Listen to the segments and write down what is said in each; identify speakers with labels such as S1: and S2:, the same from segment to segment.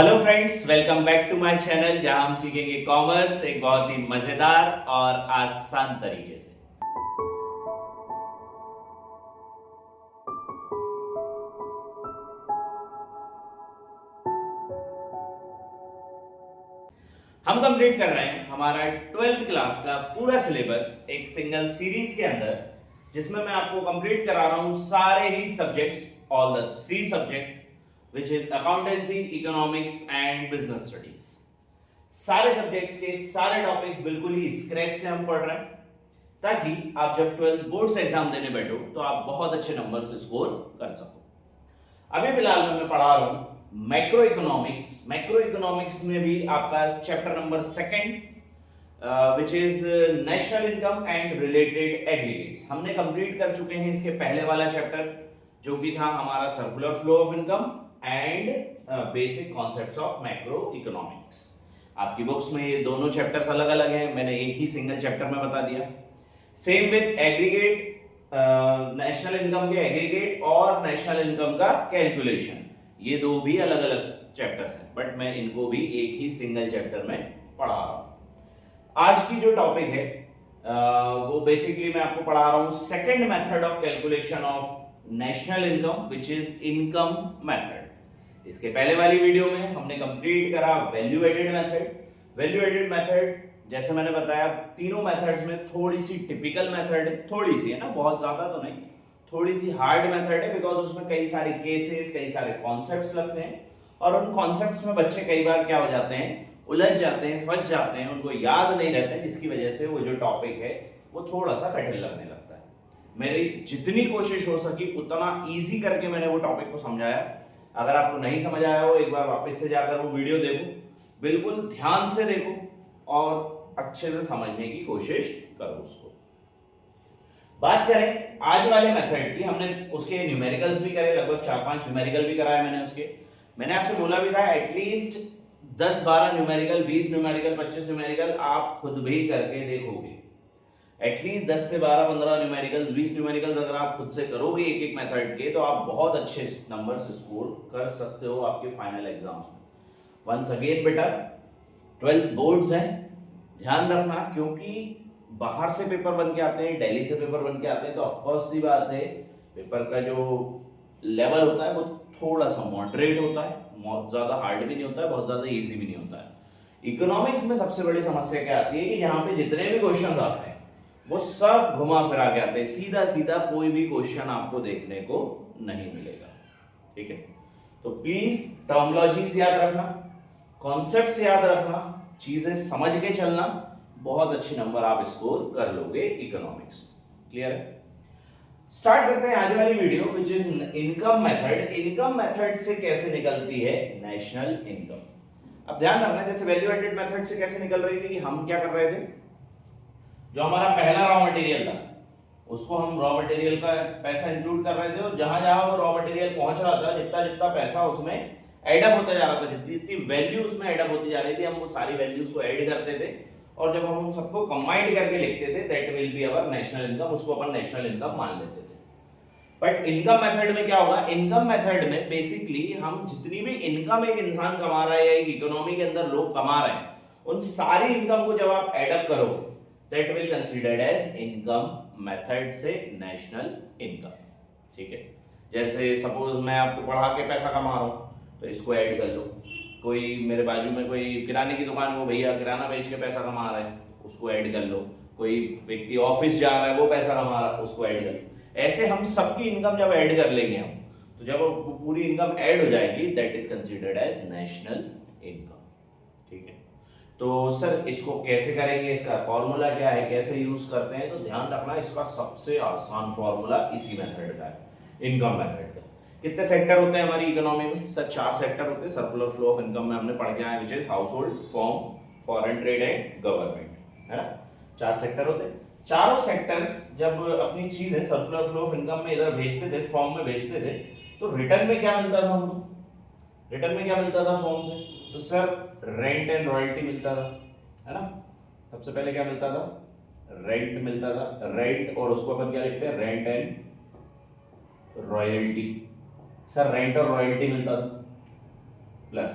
S1: Hello friends, welcome back to my channel जहां हम सीखेंगे कॉमर्स एक बहुत ही मजेदार और आसान तरीके से। हम कंप्लीट कर रहे हैं हमारा 12th क्लास का पूरा सिलेबस एक सिंगल सीरीज के अंदर, जिसमें मैं आपको कंप्लीट करा रहा हूं सारे ही subjects, all the 3 subject which is accountancy, economics and business studies. सारे सब्जेक्ट्स के सारे टॉपिक्स बिल्कुल ही स्क्रैच से हम पढ़ रहे हैं, ताकि आप जब 12th बोर्ड्स एग्जाम देने बैठो तो आप बहुत अच्छे नंबर से स्कोर कर सको। अभी फिलहाल मैं पढ़ा रहा हूं मैक्रो इकोनॉमिक्स। मैक्रो इकोनॉमिक्स में भी आपका chapter number 2 which is national income and related aggregates हमने कंप्लीट कर चुके हैं। इसके पहले वाला चैप्टर जो भी था हमारा circular flow of income and basic concepts of macro economics. आपकी बुक्स में ये दोनों चैप्टर्स अलग अलग हैं, मैंने एक ही सिंगल चैप्टर में बता दिया। Same with aggregate, national income के एग्रीगेट और नेशनल इनकम का कैलकुलेशन, ये दो भी अलग अलग चैप्टर्स हैं, बट मैं इनको भी एक ही सिंगल चैप्टर में पढ़ा रहा हूं। आज की जो टॉपिक है वो बेसिकली मैं आपको पढ़ा रहा हूं second method of calculation of national income which is income method. इसके पहले वाली वीडियो में हमने कंप्लीट करा value added method. Value added method जैसे मैंने बताया तीनों मेथड्स में थोड़ी सी टिपिकल मेथड है, थोड़ी सी है ना, बहुत ज्यादा तो नहीं, थोड़ी सी हार्ड मेथड है, बिकॉज उसमें कई सारे केसेस, कई सारे कॉन्सेप्ट्स लगते हैं और उन कॉन्सेप्ट्स में बच्चे कई बार क्या हो जाते हैं, उलझ जाते हैं, फंस जाते हैं, उनको याद नहीं रहते, जिसकी वजह से वो जो टॉपिक है वो थोड़ा सा कठिन लगने लगता है। मेरी जितनी कोशिश हो सकी उतना ईजी करके मैंने वो टॉपिक को समझाया। अगर आपको नहीं समझ आया हो, एक बार वापस से जाकर वो वीडियो देखो, बिल्कुल ध्यान से देखो और अच्छे से समझने की कोशिश करो उसको। बात करें आज वाले मेथड की, हमने उसके न्यूमेरिकल्स भी करे, लगभग 4-5 न्यूमेरिकल भी कराया मैंने उसके। मैंने आपसे बोला भी था एटलीस्ट 10-12 न्यूमेरिकल, 20 न्यूमेरिकल, 25 न्यूमेरिकल आप खुद भी करके देखोगे। एटलीस्ट 10 से 12, 15 न्यूमेरिकल्स, 20 न्यूमेरिकल्स अगर आप खुद से करोगे एक एक मेथड के, तो आप बहुत अच्छे नंबर से स्कोर कर सकते हो आपके फाइनल एग्जाम्स में। वंस अगेन बेटा, 12th बोर्ड्स हैं, ध्यान रखना, क्योंकि बाहर से पेपर बन के आते हैं, दिल्ली से पेपर बन के आते हैं, तो ऑफकोर्स सी बात है पेपर का जो लेवल होता है वो थोड़ा सा मॉडरेट होता है, बहुत ज्यादा हार्ड भी नहीं होता है, बहुत ज्यादा इजी भी नहीं होता है। इकोनॉमिक्स में सबसे बड़ी समस्या क्या आती है कि यहाँ पे जितने भी क्वेश्चंस आते हैं वो सब घुमा फिरा के आते हैं, सीधा सीधा कोई भी क्वेश्चन आपको देखने को नहीं मिलेगा। ठीक है, तो प्लीज टर्मिनोलॉजीज याद रखना, कॉन्सेप्ट्स याद रखना, चीजें समझ के चलना, बहुत अच्छे नंबर आप स्कोर कर लोगे इकोनॉमिक्स। क्लियर है? स्टार्ट करते हैं आज वाली video which is income method. Income method से कैसे निकलती है नेशनल इनकम। अब ध्यान रखना, जैसे वैल्यू एडेड मेथड से कैसे निकल रही थी कि हम क्या कर रहे थे, जो हमारा पहला रॉ मटेरियल था उसको हम रॉ मटेरियल का पैसा इंक्लूड कर रहे थे, और जहां जहां वो रॉ मटेरियल पहुंच रहा था, जितना जितना पैसा उसमें एडअप होता जा रहा था, जितनी जितनी वैल्यू उसमें एडअप होती जा रही थी, हम वो सारी वैल्यूज को ऐड करते थे, और जब हम उन सबको कंबाइंड करके लिखते थे that will be our national income, उसको अपन नेशनल इनकम मान लेते थे। बट इनकम मेथड में क्या होगा, इनकम मेथड में बेसिकली हम जितनी भी इनकम एक इंसान कमा रहा है या एक इकोनॉमी के अंदर लोग कमा रहे हैं, उन सारी इनकम को जब आप एडअप करोगे that will considered as income method से नेशनल इनकम। ठीक है, जैसे सपोज मैं आपको पढ़ा के पैसा कमा रहा हूं तो इसको ऐड कर लो, कोई मेरे बाजू में कोई किराने की दुकान में भैया किराना बेच के पैसा कमा रहे हैं, उसको ऐड कर लो, कोई व्यक्ति ऑफिस जा रहा है वो पैसा कमा रहा है, उसको ऐड कर लो। ऐसे हम सबकी इनकम जब ऐड कर लेंगे हम, तो जब वो पूरी इनकम ऐड हो जाएगी that is considered as national income. ठीक है, तो सर इसको कैसे करेंगे, इसका फॉर्मूला क्या है, कैसे यूज करते हैं, तो ध्यान रखना इसका सबसे आसान फॉर्मूला इसी मेथड का है, इनकम मेथड का। कितने सेक्टर होते हैं हमारी इकोनॉमी में, सर 4 सेक्टर होते हैं। सर्कुलर फ्लो ऑफ इनकम में हमने पढ़ के आए which is house hold, form, foreign trade and government, है ना, 4 सेक्टर होते हैं। चारों सेक्टर्स जब अपनी चीजें सर्कुलर फ्लो ऑफ इनकम में इधर भेजते थे, फॉर्म में भेजते थे, तो रिटर्न में क्या मिलता था हमको, रिटर्न में क्या मिलता था फॉर्म से, तो सर रेंट एंड रॉयल्टी मिलता था, है ना। सबसे पहले क्या मिलता था, रेंट मिलता था, रेंट, और उसको अपन क्या लिखते हैं, rent and royalty. Sir rent और रॉयल्टी मिलता था, प्लस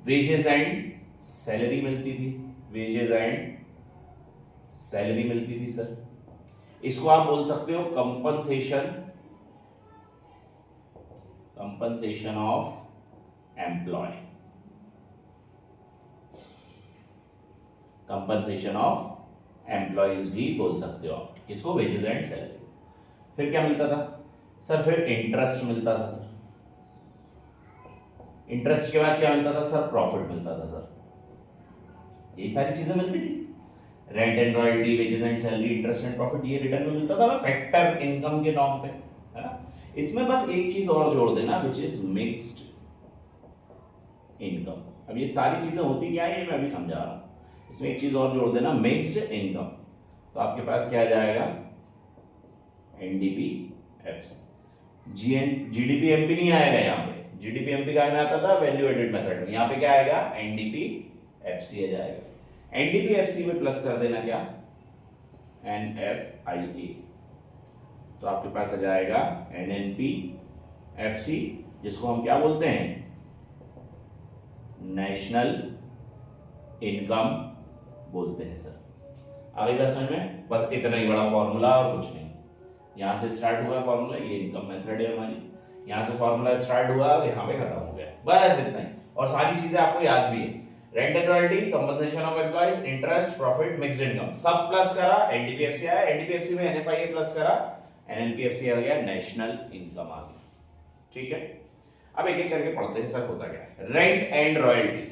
S1: वेजेस एंड सैलरी मिलती थी, वेजेस एंड सैलरी मिलती थी सर। इसको आप बोल सकते हो compensation, compensation of employ, compensation of employees भी बोल सकते हो आप इसको, वेजेस एंड सैलरी। फिर क्या मिलता था सर? फिर इंटरेस्ट मिलता था सर। इंटरेस्ट के बाद क्या मिलता था सर? प्रॉफिट मिलता था सर। यही सारी चीजें मिलती थी, rent and royalty, wages and salary, interest and profit, ये रिटर्न में मिलता था फैक्टर इनकम के नाम पे, है ना। इसमें बस एक चीज और जोड़ देना, विच इज मिक्स्ड इनकम। अब ये सारी चीजें होती क्या है ये मैं अभी समझा रहा हूं। इसमें एक चीज और जोड़ देना, मिक्स्ड इनकम। तो आपके पास क्या आ जाएगा? एनडीपीएफसी। जीडीपीएमपी नहीं आएगा यहाँ पे, जीडीपीएमपी का में आता था वैल्यू एडेड मेथड में, यहाँ पे क्या आएगा? एनडीपीएफसी आ जाएगा। एनडीपीएफसी में प्लस कर देना क्या? एनएफआईए। तो आपके पास आ जाएगा एनएनपीएफसी, जिसको हम क्या बोलते हैं? नेशनल इनकम बोलते हैं सर। आगे बात समझ में? बस इतना ही बड़ा फॉर्मूला और कुछ नहीं। यहां से स्टार्ट हुआ फॉर्मूला, ये इनकम मेथड है हमारी, यहां से फॉर्मूला स्टार्ट हुआ और यहां पे खत्म हो गया, बस इतना ही। और सारी चीजें आपको याद भी है, rent and royalty, compensation of employees, interest, profit, mixed income, सब प्लस करा, एनडीपीएफसी आया, एनडीपीएफसी में एनएफआईए प्लस करा, एनएनपीएफसी आ गया, नेशनल इनकम आ गया। ठीक है, अब एक एक करके पढ़ते हैं सर होता क्या है। रेंट एंड रॉयल्टी,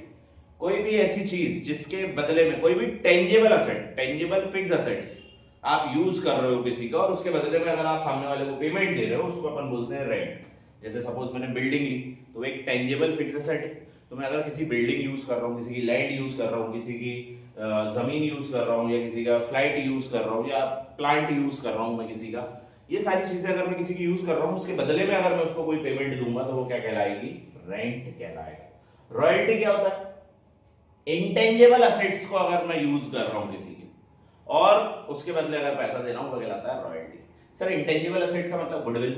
S1: कोई भी ऐसी चीज जिसके बदले में कोई भी tangible asset, tangible fixed assets आप यूज कर रहे हो किसी का, और उसके बदले में अगर आप सामने वाले को पेमेंट दे रहे हो, उसको अपन बोलते हैं रेंट। जैसे सपोज मैंने बिल्डिंग ली, तो एक टेंजिबल फिक्स असेट है, तो मैं अगर किसी बिल्डिंग यूज कर रहा हूँ, किसी की लैंड यूज कर रहा हूँ, किसी की जमीन यूज कर रहा हूँ, या किसी का फ्लाइट यूज कर रहा हूँ, या प्लांट यूज कर रहा हूँ मैं किसी का, ये सारी चीजें अगर मैं किसी की यूज कर रहा हूँ, उसके बदले में अगर मैं उसको कोई पेमेंट दूंगा, तो वो क्या कहलाएगी? रेंट कहलाएगा। रॉयल्टी क्या होता है? इंटेंजिबल असेट्स को अगर मैं यूज कर रहा हूं किसी की, और उसके बदले अगर पैसा दे रहा हूं, वो कहलाता है रॉयल्टी। सर इंटेंजिबल असेट का मतलब गुडविल,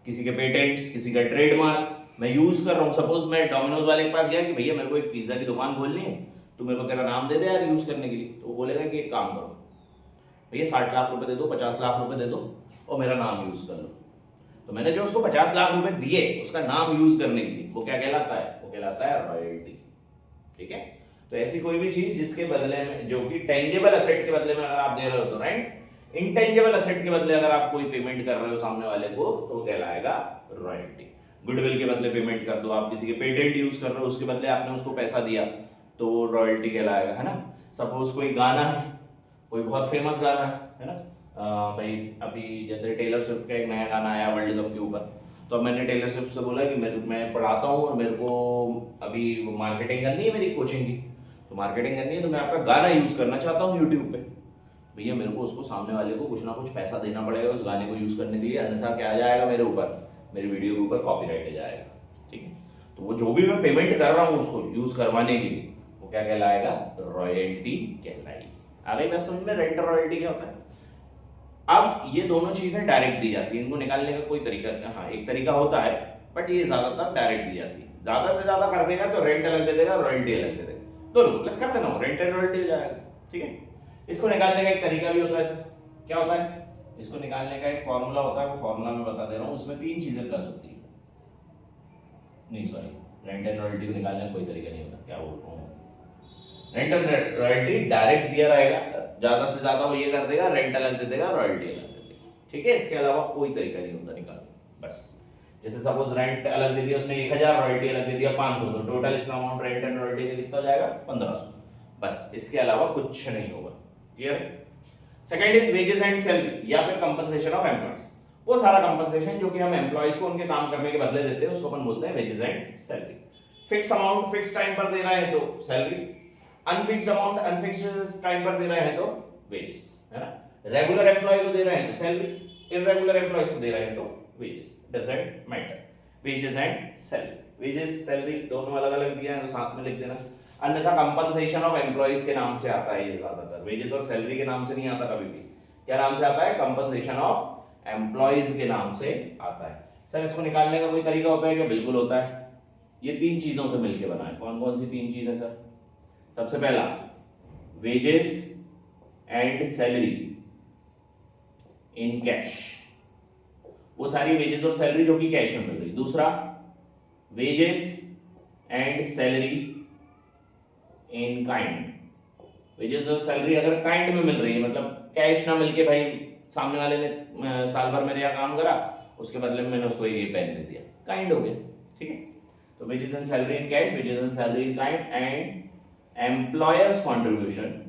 S1: किसी के पेटेंट्स, किसी का ट्रेडमार्क मैं यूज कर रहा हूं। सपोज मैं डोमिनोज वाले के पास गया कि भैया मेरे को एक पिज्जा की दुकान खोलनी है, तो मेरे को तेरा नाम दे दे यार यूज करने के लिए, तो वो बोलेगा कि एक काम करो भैया 60 लाख रुपए दे दो, 50 लाख रुपए दे दो और मेरा नाम यूज कर लो। तो मैंने जो उसको 50 लाख रुपए दिए उसका नाम यूज करने के लिए, वो क्या कहलाता है? वो कहलाता है रॉयल्टी। ठीक है, तो ऐसी कोई भी चीज जिसके बदले में, जो कि टेंजिबल असेट के बदले में अगर आप दे रहे हो तो रेंट, इंटेंजिबल असेट के बदले अगर आप कोई पेमेंट कर रहे हो सामने वाले को, तो कहलाएगा रॉयल्टी। गुडविल के बदले पेमेंट कर दो, आप किसी के पेटेंट यूज कर रहे हो, उसके बदले आपने उसको पैसा दिया, तो वो रॉयल्टी कहलाएगा, है ना। सपोज कोई गाना है, कोई बहुत फेमस गाना है ना, भाई अभी जैसे टेलर स्विफ्ट का एक नया गाना आया वर्ल्ड कप के ऊपर, तो अब मैंने टेलर स्विफ्ट से बोला कि मैं पढ़ाता हूँ और मेरे को अभी मार्केटिंग करनी है मेरी कोचिंग की, तो मार्केटिंग करनी है, तो मैं आपका गाना यूज करना चाहता हूँ यूट्यूब पे। भैया मेरे को उसको सामने वाले को कुछ ना कुछ पैसा देना पड़ेगा उस गाने को यूज करने के लिए, अन्यथा क्या आ जाएगा मेरे ऊपर? मेरी वीडियो के ऊपर कॉपीराइट आ जाएगा। ठीक है, तो वो जो भी मैं पेमेंट कर रहा हूँ उसको यूज करवाने के लिए, वो क्या कहलाएगा? रॉयल्टी कहलाएगी। आगे बात समझ में? रेंट और रॉयल्टी क्या होता है? अब ये दोनों चीजें डायरेक्ट दी जाती है, इनको निकालने का कोई तरीका, हाँ एक तरीका होता है, बट ये ज्यादातर डायरेक्ट दी जाती है। ज्यादा से ज्यादा कर देगा तो रेंट अलग दे देगा, रॉयल्टी अलग दे देगा, दोनों प्लस कर देना, रेंट एंड रॉयल्टी हो जाएगा। ठीक है, इसको निकालने का एक तरीका भी होता है सर। क्या होता है? इसको निकालने का एक फॉर्मूला होता है, वो फॉर्मूला मैं बता दे रहा हूँ, उसमें 3 चीजें प्लस होती है। नहीं सॉरी, रेंट एंड रॉयल्टी को निकालने का कोई तरीका नहीं होता, क्या बोल रहा हूँ, रेंट एंड रॉयल्टी डायरेक्ट दिया रहेगा, ज्यादा से ज्यादा वो ये कर देगा, रेंट अलग दे देगा, रॉयल्टी अलग दे देगा। ठीक है, इसके अलावा कोई तरीका नहीं होता निकालने। बस जैसे सपोज रेंट अलग दे दिया उसने 1000, रॉयल्टी अलग दे दिया 500, तो टोटल इसका अमाउंट रेंट एंड रॉयल्टी का कितना हो जाएगा? 1500। बस इसके अलावा कुछ नहीं होगा। Clear? Second is wages and salary या फिर कंपनसेशन ऑफ एम्प्लॉयज। वो सारा कंपनसेशन जो कि हम एम्प्लॉयज को उनके काम करने के बदले देते हैं, उसको अपन बोलते हैं wages and salary. Fix amount fix time पर दे रहा है तो salary, unfixed amount unfixed time पर दे रहे हैं तो वेजेस, है ना। रेगुलर एम्प्लॉय को दे रहे हैं तो सैलरी, इररेगुलर एम्प्लॉयज को दे रहे हैं तो wages, doesn't matter. Wages and salary, wages salary दोनों अलग अलग दिया है तो साथ में लिख देना, अन्यथा कंपनसेशन ऑफ एम्प्लॉयज के नाम से आता है ये ज्यादातर, वेजेस और सैलरी के नाम से नहीं आता कभी भी। क्या नाम से आता है? कंपनसेशन ऑफ एम्प्लॉयज के नाम से आता है। सर इसको निकालने का कोई तरीका होता है क्या? बिल्कुल होता है। ये तीन चीजों से मिलकर बना है। कौन कौन सी तीन चीजें सर? सबसे पहला wages and salary in cash, वो सारी वेजेस और सैलरी जो कि कैश में मिल रही। दूसरा wages and salary in kind, wages और सैलरी अगर काइंड में मिल रही है, मतलब कैश ना मिलके भाई सामने वाले ने साल भर मेरे यहाँ काम करा, उसके बदले में मैंने उसको ये पेन दे दिया, काइंड हो गया, ठीक है। तो wages and salary in cash, wages and salary in kind and employers contribution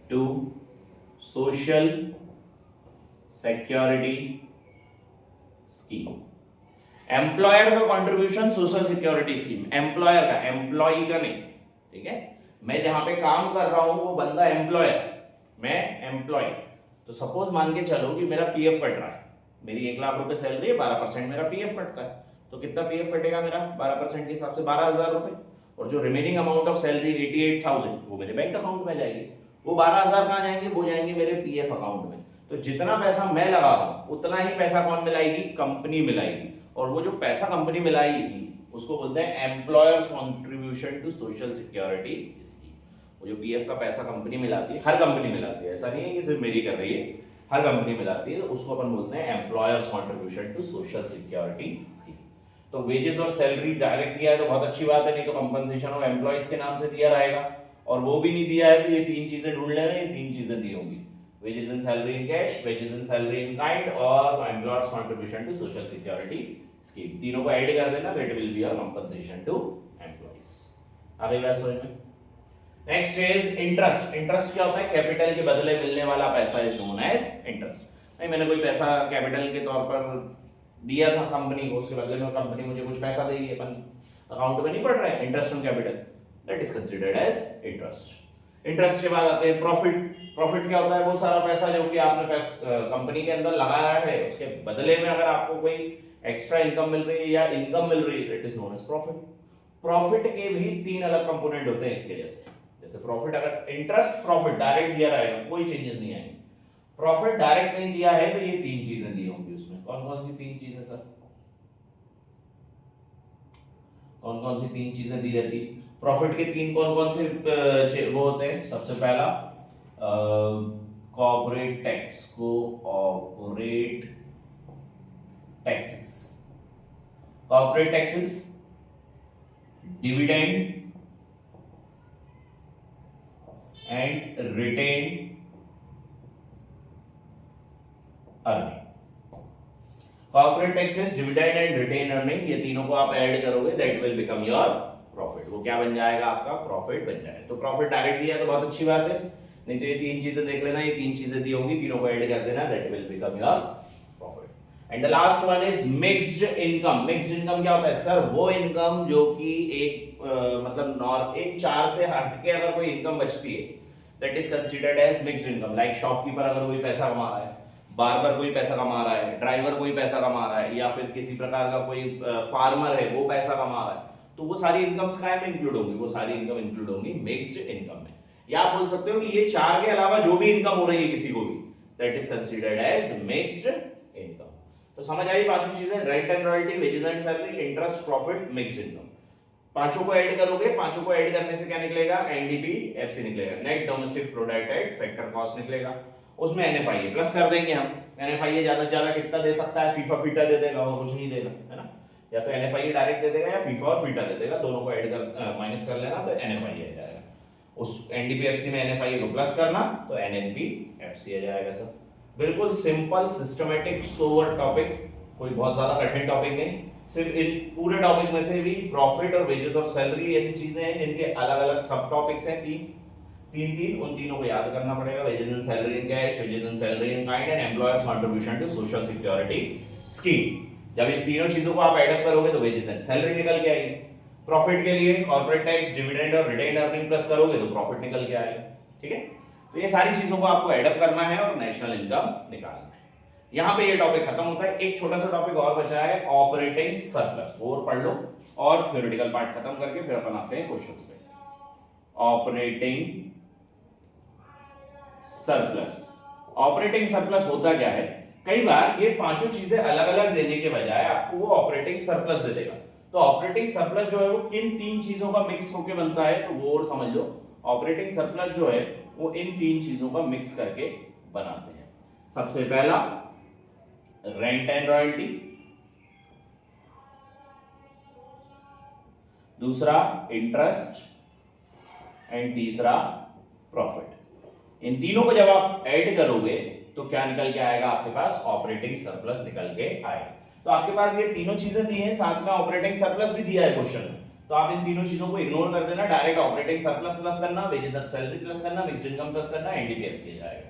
S1: to social security scheme. Employer का contribution social security scheme, employer का, एम्प्लॉई का नहीं, ठीक है। मैं जहां पे काम कर रहा हूं वो बंदा एम्प्लॉयर, मैं एम्प्लॉय। तो सपोज मान के चलो कि मेरा पीएफ कट रहा है, मेरी 1 लाख रुपए सैलरी है, 12% मेरा पीएफ कटता है, तो कितना पीएफ कटेगा मेरा 12% के हिसाब से 12,000 रुपए, और जो रिमेनिंग अमाउंट ऑफ सैलरी 88,000 वो मेरे बैंक अकाउंट में जाएगी। वो 12,000 कहां जाएंगे? वो जाएंगे मेरे पीएफ अकाउंट में। तो जितना पैसा मैं लगा रहा हूं उतना ही पैसा कौन मिलाएगी? कंपनी मिलाएगी। और वो जो पैसा कंपनी मिलाएगी उसको बोलते हैं employers contribution to social security scheme. वो जो पीएफ का पैसा कंपनी मिलाती है, हर कंपनी मिलाती है, ऐसा नहीं है कि सिर्फ मेरी कर रही है, हर कंपनी मिलाती है, तो उसको अपन बोलते हैं employers contribution to social security scheme. तो वेजेस और सैलरी डायरेक्ट दिया है तो बहुत अच्छी बात है, नहीं तो कंपनसेशन ऑफ एम्प्लॉयज के नाम से दिया रहेगा, और वो भी नहीं दिया है तो ये तीन चीजें ढूंढ लेना, ये तीन चीजें दी होंगी, wages and salary in cash, wages and salary in kind और employer's contribution to social security scheme। तीनों को ऐड कर देना, that will be your compensation to employees। आगे बात समझ में? Next is interest. इंटरेस्ट क्या होता है? कैपिटल के बदले मिलने वाला पैसा इज नोन एज इंटरेस्ट। नहीं, मैंने कोई पैसा कैपिटल के तौर पर दिया था कंपनी को, उसके बदले में कंपनी मुझे कुछ पैसा देगी, अपन अकाउंट में नहीं पड़ रहा है, interest on capital, that is considered as interest. Interest के बाद आते हैं प्रॉफिट। प्रॉफिट क्या होता है? वो सारा पैसा जो कि आपने कंपनी के अंदर लगाया है, उसके बदले में अगर आपको कोई एक्स्ट्रा इनकम मिल रही है या इनकम मिल रही है, that is known as profit. Profit के भी तीन अलग कंपोनेंट होते हैं इसके जैसे प्रॉफिट, अगर इंटरेस्ट प्रॉफिट डायरेक्ट दिया रहेगा कोई चेंजेस नहीं आएंगे, प्रॉफिट डायरेक्ट नहीं दिया है तो ये तीन चीजें दी होंगी उसमें। कौन कौन सी तीन चीजें सर? कौन कौन सी तीन चीजें दी रहती? प्रॉफिट के तीन कौन कौन से वो होते हैं? सबसे पहला corporate tax, corporate taxes, corporate taxes, dividend and retained earning. Corporate taxes, dividend and retained earning, ये तीनों को आप ऐड करोगे that will become your profit. वो क्या बन जाएगा? आपका प्रॉफिट बन जाएगा। तो प्रॉफिट डायरेक्ट दिया तो बहुत अच्छी बात है, नहीं तो ये तीन चीजें देख लेना, ये तीन चीजें दी होंगी, तीनों को ऐड कर देना, that will become your profit. And the last one is mixed income. Mixed income क्या होता है सर? वो इनकम जो कि एक मतलब एक चार से हटके अगर कोई इनकम बचती है, that is considered as mixed income. Like shopkeeper अगर कोई पैसा कमा रहा है, बार्बर कोई पैसा कमा रहा है, ड्राइवर कोई पैसा कमा रहा है, या फिर किसी प्रकार का कोई फार्मर है वो पैसा कमा रहा है, तो वो सारी इनकम्स काय में इंक्लूड होंगी? वो सारी इनकम इंक्लूड होंगी मिक्स्ड इनकम में। या आप बोल सकते हो कि ये चार के अलावा जो भी इनकम हो रही है किसी को भी, that is considered as mixed income. तो समझ आई पांचों चीजें? Rent and royalty, wages and salary, interest, profit, mixed income. पांचों को ऐड करोगे, पांचों को ऐड करने से क्या निकलेगा? एनडीपी-एफसी निकलेगा, net domestic product at factor cost निकलेगा। उसमें एनएफआईए प्लस कर देंगे हम। एनएफआईए ज्यादा से ज्यादा कितना दे सकता है? फीफा फीटा दे देगा, और कुछ नहीं देगा, है ना? या तो एनएफआईए डायरेक्ट दे देगा या फीफा और फीटा दे देगा, दोनों को ऐड कर माइनस कर लेना तो एनएफआईए आ जाएगा। उस एनडीपी-एफसी में एनएफआईए को प्लस करना तो एनएनपी-एफसी आ जाएगा सर। बिल्कुल सिंपल सिस्टमैटिक सोवर टॉपिक, कोई बहुत ज्यादा कठिन टॉपिक नहीं। सिर्फ इन पूरे टॉपिक में से भी प्रॉफिट और वेजेस और सैलरी ऐसी चीजें हैं जिनके अलग अलग सब टॉपिक्स हैं, तीन उन तीनों को याद करना पड़ेगा। Wages and salary in cash, wages and salary in kind and employers contribution to social security scheme. जब इन तीनों चीजों को आप ऐड अप करोगे तो वेजेस एंड सैलरी निकल के आएगी। प्रॉफिट के लिए कॉर्पोरेट टैक्स, डिविडेंड और रिटेन अर्निंग प्लस करोगे तो प्रॉफिट निकल के आएगा, ठीक है? तो ये सारी चीजों को आपको ऐड अप करना है और नेशनल इनकम निकालना है। यहां पे ये टॉपिक खत्म होता है। एक छोटा सा टॉपिक और बचा है, ऑपरेटिंग सरप्लस, वो और पढ़ लो और थ्योरेटिकल पार्ट खत्म करके फिर अपन आते हैं क्वेश्चंस पे। Operating surplus. ऑपरेटिंग सरप्लस होता क्या है? कई बार ये पांचों चीजें अलग अलग देने के बजाय आपको वो ऑपरेटिंग सरप्लस दे देगा। तो ऑपरेटिंग सरप्लस जो है वो किन तीन चीजों का मिक्स होकर बनता है, तो वो और समझ लो। ऑपरेटिंग सरप्लस जो है वो इन तीन चीजों का मिक्स करके बनाते हैं। सबसे पहला रेंट एंड रॉयल्टी, दूसरा इंटरेस्ट एंड तीसरा प्रॉफिट। इन तीनों को जब आप ऐड करोगे तो क्या निकल के आएगा आपके पास, ऑपरेटिंग सरप्लस निकल के आएगा। तो आपके पास ये तीनों चीजें दी हैं, साथ में ऑपरेटिंग सरप्लस भी दिया है क्वेश्चन में। तो आप इन तीनों चीजों को इग्नोर कर देना, डायरेक्ट ऑपरेटिंग सरप्लस प्लस करना, वेजेस एंड सैलरी प्लस करना, मिक्स्ड इनकम प्लस करना, एनडीपीएस किया जाएगा।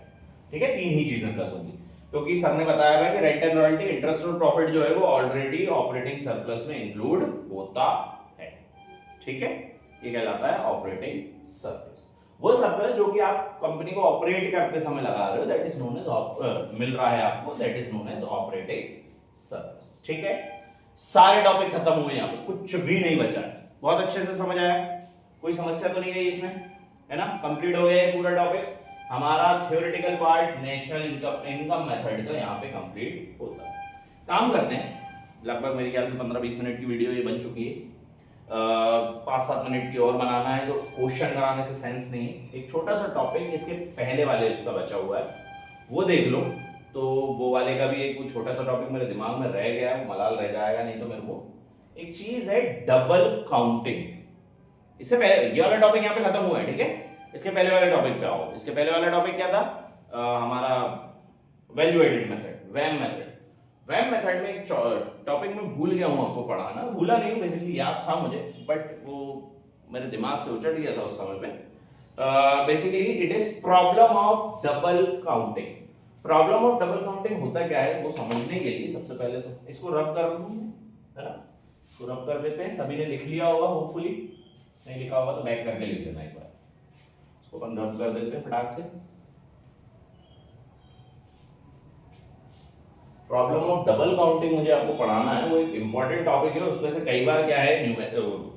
S1: ठीक है, तीन ही चीजें प्लस होंगी, क्योंकि सर ने बताया हुआ है कि रेंट एंड रॉयल्टी, इंटरेस्ट और प्रॉफिट जो है वो ऑलरेडी ऑपरेटिंग सरप्लस में इंक्लूड होता है। ठीक है, ये कहलाता है ऑपरेटिंग सरप्लस। वो सरप्लस जो कि आप कंपनी को ऑपरेट करते समय लगा रहे हो, दैट इज नोन एज मिल रहा है आपको, that is known as operating surplus. ठीक है, सारे टॉपिक खत्म हुए, यहां पे कुछ भी नहीं बचा है। बहुत अच्छे से समझ आया, कोई समस्या तो नहीं गई इसमें, है ना? कंप्लीट हो गया पूरा टॉपिक। हमारा theoretical part national income method का यहाँ पे कंप्लीट होता है। काम करते हैं, लगभग मेरे ख्याल से 15-20 मिनट की वीडियो ये बन चुकी है। 5-7 मिनट की और बनाना है, तो क्वेश्चन कराने से सेंस नहीं। एक छोटा सा टॉपिक इसके पहले वाले इसका बचा हुआ है, वो देख लो। तो वो वाले का भी एक छोटा सा टॉपिक मेरे दिमाग में रह गया, मलाल रह जाएगा नहीं तो मेरे को। एक चीज है डबल काउंटिंग। इससे पहले ये वाला टॉपिक यहाँ पे खत्म हुआ है, ठीक है? इसके पहले वाले टॉपिक पे आओ। इसके पहले वाला टॉपिक क्या था? हमारा value added method, VAM method. VAM method में एक टॉपिक में भूल गया हूं आपको पढ़ाना, भूला नहीं, बेसिकली याद था मुझे, बट वो मेरे दिमाग से उचट गया था उस समय पे। Basically it is problem of double counting. Problem of double counting होता क्या है वो समझने के लिए सबसे पहले तो इसको रब कर दूं, है ना? इसको रब कर देते हैं। सभी ने लिख लिया होगा होपफुली, नहीं लिखा होगा तो बैक करके लिख देना एक बार। इसको अपन रब कर देते हैं फटाक से। प्रॉब्लम ऑफ डबल काउंटिंग मुझे आपको पढ़ाना है, वो एक इंपॉर्टेंट टॉपिक है, उसमें से कई बार क्या है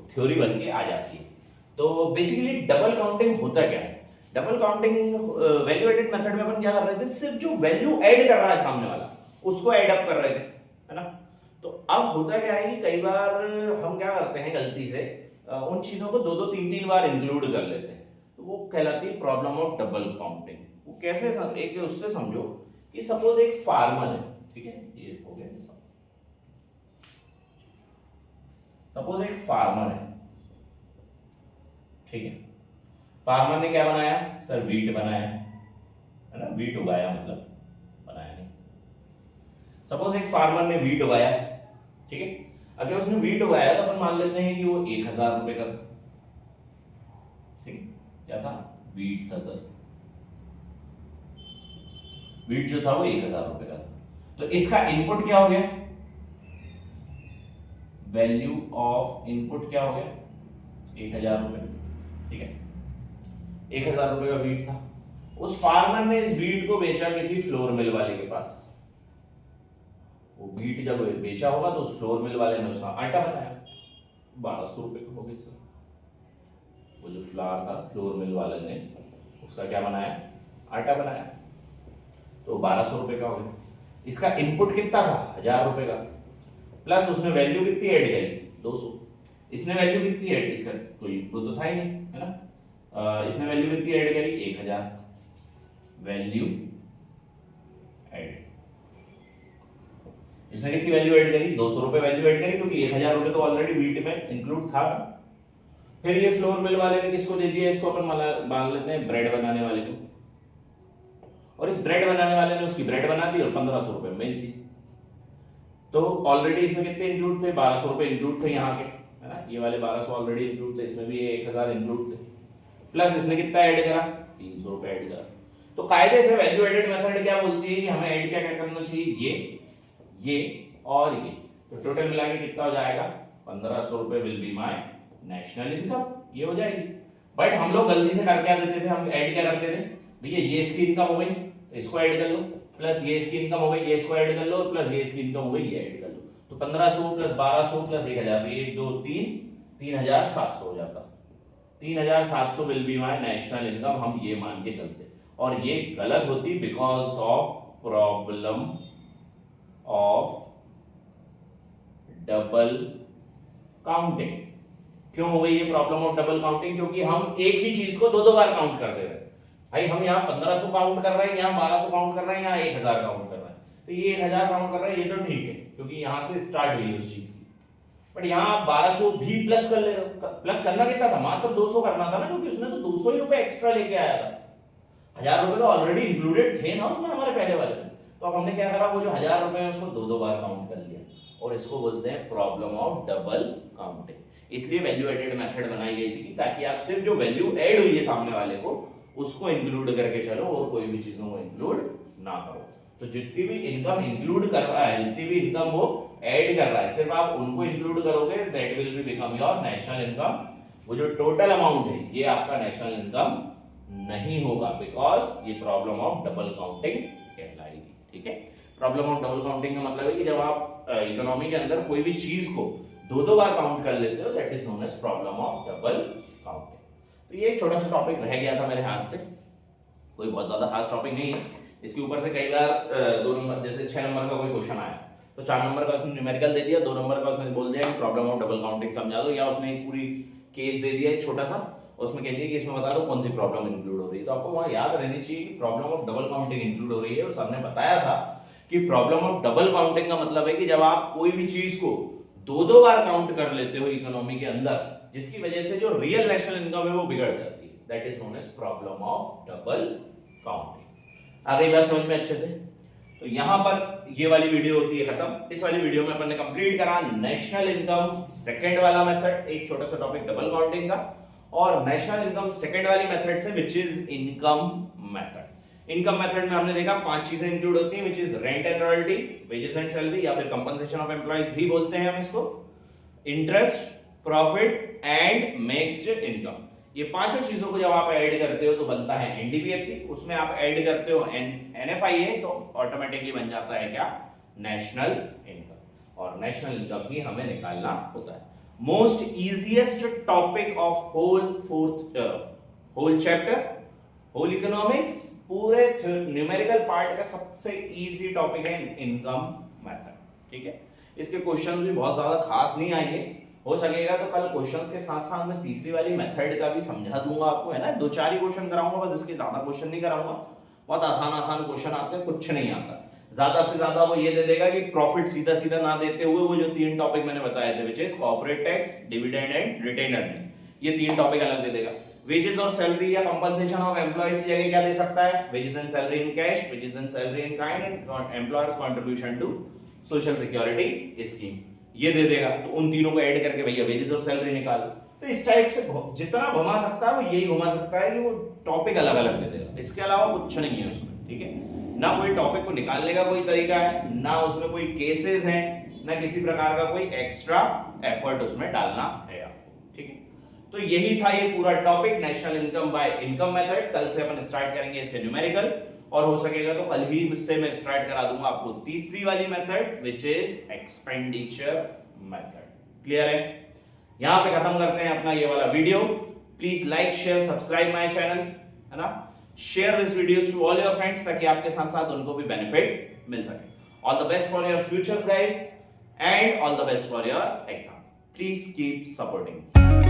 S1: थ्योरी बन के आ जाती है। तो बेसिकली डबल काउंटिंग होता क्या है? Double counting value added method में अपन क्या कर रहे थे, सिर्फ जो वैल्यू ऐड कर रहा है सामने वाला उसको ऐड अप कर रहे थे, है ना? तो अब होता क्या है कि कई बार हम क्या करते हैं गलती से उन चीजों को 2-2, 3-3 बार इंक्लूड कर लेते हैं, तो वो कहलाती है प्रॉब्लम ऑफ डबल काउंटिंग। वो कैसे एक उससे समझो कि सपोज एक फार्मर है, ठीक है, ये हो गया। सपोज एक फार्मर है, ठीक है, फार्मर ने क्या बनाया सर, वीट बनाया, है ना? वीट उगाया, मतलब बनाया नहीं। सपोज एक फार्मर ने वीट उगाया, ठीक है। अगर उसने वीट उगाया तो अपन मान लेते हैं कि वो 1000 रुपए का था, ठीक है। क्या था? वीट था सर, वीट जो था वो 1000 रुपए का था। तो इसका इनपुट क्या हो गया, वैल्यू ऑफ इनपुट क्या हो गया, 1000 रुपए, ठीक है। 1000 रुपए का वीट था। उस फार्मर ने इस वीट को बेचा किसी फ्लोर मिल वाले के पास। वो वीट जब बेचा होगा तो उस फ्लोर मिल वाले ने उसका आटा बनाया, 1200 रुपए का हो गया सर। वो जो फ्लावर था, फ्लोर मिल वाले ने उसका क्या बनाया, आटा बनाया, तो 1200 रुपए का हो गया। इसका इनपुट कितना था, 1000 रुपए का, प्लस उसने वैल्यू कितनी ऐड करी, 200। इसने वैल्यू कितनी ऐड, इसका कोई इनपुट तो था ही नहीं, है ना? इसने वैल्यू कितनी ऐड करी, 1000 वैल्यू ऐड। इसने कितनी वैल्यू ऐड करी, 200 रुपए वैल्यू ऐड करी, क्योंकि 1000 रुपए तो ऑलरेडी वीट में इंक्लूड था। फिर ये फ्लोर मिल वाले ने किसको दे दिया, इसको अपन मान लेते हैं ब्रेड बनाने वाले को, और इस ब्रेड बनाने वाले ने उसकी ब्रेड बना दी और 1500 रुपए में बेच दी। तो ऑलरेडी इसमें कितने इंक्लूड थे, 1200 रुपए इंक्लूड थे यहाँ के, है ना? ये वाले 1200 ऑलरेडी इंक्लूड थे, इसमें भी 1000 इंक्लूड थे, प्लस इसने कितना ऐड करा, 300 रुपए ऐड करा। तो कायदे से वैल्यू एडेड मेथड क्या बोलती है कि हमें ऐड क्या क्या करना चाहिए, ये और ये। तो टोटल मिला के कितना हो जाएगा, 1500 रुपए will be my national income, ये हो जाएगी। बट हम लोग गलती से कर क्या देते थे, हम ऐड क्या करते थे, भैया ये इसकी इनकम हो गई तो इसको ऐड कर लो, प्लस ये इसकी इनकम हो गई, ये इसको ऐड कर लो, प्लस ये इसकी इनकम हो गई, ये ऐड कर लो। तो 1500 प्लस 1200 प्लस 1000, 1 2 3 3700 हो जाता। 3700 will be my national income, हम ये मान के चलते। और ये गलत होती because of problem of double counting. क्यों हो गई ये प्रॉब्लम ऑफ डबल काउंटिंग? क्योंकि हम एक ही चीज को दो दो बार काउंट कर दे रहे हैं। भाई हम यहाँ 1500 काउंट कर रहे हैं, यहाँ 1200 काउंट कर रहे हैं, यहाँ 1000 काउंट कर रहे हैं। तो ये 1000 काउंट कर रहे हैं, ये तो ठीक है क्योंकि यहाँ से स्टार्ट हुई उस चीज की। बट यहाँ आप 1200 भी प्लस कर ले रहे हो। प्लस करना कितना था? मात्र 200 करना था ना, क्योंकि उसने तो 200 ही रुपए एक्स्ट्रा लेके आया था। 1000 रुपए तो ऑलरेडी इंक्लूडेड थे ना उसमें हमारे पहले वाले में। तो अब हमने क्या करा, वो जो 1000 रुपए है उसको दो दो बार काउंट कर लिया, और इसको बोलते हैं प्रॉब्लम ऑफ डबल काउंटिंग। इसलिए वैल्यू एडेड मेथड बनाई गई थी ताकि आप सिर्फ जो वैल्यू ऐड हुई है सामने वाले को उसको इंक्लूड करके चलो और कोई भी चीजों को इंक्लूड ना करो। तो जितनी भी इनकम इंक्लूड कर रहा है, जितनी भी इनकम वो ऐड कर रहा है, सिर्फ आप उनको इंक्लूड करोगे, that will be become your national income. वो जो टोटल अमाउंट है ये आपका नेशनल इनकम नहीं होगा, बिकॉज ये प्रॉब्लम ऑफ डबल काउंटिंग कहलाएगी। ठीक है, प्रॉब्लम ऑफ डबल काउंटिंग का मतलब है कि जब आप इकोनॉमी के अंदर कोई भी चीज को दो दो बार काउंट कर लेते हो, that is known as problem of double counting. तो ये एक छोटा सा टॉपिक रह गया था मेरे हाथ से, कोई बहुत ज्यादा खास टॉपिक नहीं है। इसके ऊपर से कई बार 2 नंबर, जैसे 6 नंबर का कोई क्वेश्चन आया तो 4 नंबर का उसने न्यूमेरिकल दे दिया, 2 नंबर का उसने बोल दिया कि प्रॉब्लम ऑफ डबल काउंटिंग समझा दो, या उसने एक पूरी केस दे दिया एक छोटा सा, उसमें कह दिया कि इसमें बता दो कौन सी प्रॉब्लम इंक्लूड हो रही है। तो आपको वहां याद रहनी चाहिए कि problem of double counting include हो रही है। और सर ने बताया था कि प्रॉब्लम ऑफ डबल काउंटिंग का मतलब है कि जब आप कोई भी चीज को दो दो बार काउंट कर लेते हो इकोनॉमी के अंदर, जिसकी वजह से जो रियल नेशनल इनकम है वो बिगड़ जाती है, that is known as problem of double counting. आ गई बात समझ में अच्छे से? तो यहां पर ये वाली वीडियो होती है खत्म। इस वाली वीडियो में अपन ने कंप्लीट करा नेशनल इनकम सेकंड वाला मेथड, एक छोटा सा टॉपिक डबल काउंटिंग का, और नेशनल इनकम सेकंड वाली मेथड से विच is income method. Income method में हमने देखा 5 चीजें इंक्लूड होती हैं, which is rent and royalty, wages and salary, या फिर कंपनसेशन ऑफ एम्प्लॉइज भी बोलते हैं हम इसको, interest, profit and mixed income. ये पांचों चीजों को जब आप ऐड करते हो तो बनता है एनडीपीएफसी। उसमें आप ऐड करते हो एनएफआईए तो ऑटोमेटिकली बन जाता है क्या? National income. और नेशनल इनकम ही हमें निकालना होता है। Most easiest topic of whole chapter, whole economics, पूरे न्यूमेरिकल पार्ट का सबसे इजी टॉपिक है इनकम मेथड। ठीक है, इसके क्वेश्चन भी बहुत ज्यादा खास नहीं आएंगे, हो सकेगा तो कल क्वेश्चंस के साथ साथ मैं तीसरी वाली मेथड का भी समझा दूंगा आपको, है ना। 2-4 ही क्वेश्चन कराऊंगा बस, इसके ज्यादा क्वेश्चन नहीं कराऊंगा। बहुत आसान क्वेश्चन आते हैं, कुछ नहीं आता। ज्यादा से ज्यादा वो ये दे देगा कि प्रॉफिट सीधा सीधा ना देते हुए वो जो 3 टॉपिक मैंने बताए थे, which is corporate tax, dividend and retained earning, ये 3 टॉपिक अलग दे देगा। वेजेस और सैलरी या कंपनसेशन ऑफ एम्प्लॉइज की जगह क्या दे सकता है? Wages and salary in cash, wages and salary in kind and employers contribution to social security scheme, ये दे देगा। तो उन तीनों को ऐड करके भैया वेजेस और सैलरी निकाल। तो इस टाइप से जितना घुमा सकता है वो यही घुमा सकता है कि वो टॉपिक अलग अलग दे देगा, इसके अलावा कुछ नहीं है उसमें। ठीक है, ना कोई टॉपिक को निकालने का कोई तरीका है, ना उसमें कोई केसेस हैं, ना किसी प्रकार का कोई एक्स्ट्रा एफर्ट उसमें डालना है आपको। ठीक है, तो यही था ये पूरा topic national income by income method. कल से अपन स्टार्ट करेंगे इसके न्यूमेरिकल, और हो सकेगा तो कल ही से मैं स्टार्ट करा दूंगा आपको तीसरी वाली method, which is expenditure method. Clear है? यहां पे खत्म करते हैं अपना ये वाला video. Please like, share, subscribe my channel, है ना। Share this videos to all your friends ताकि आपके साथ साथ उनको भी बेनिफिट मिल सके। All the best for your futures guys, and all the best for your exam. Please keep supporting.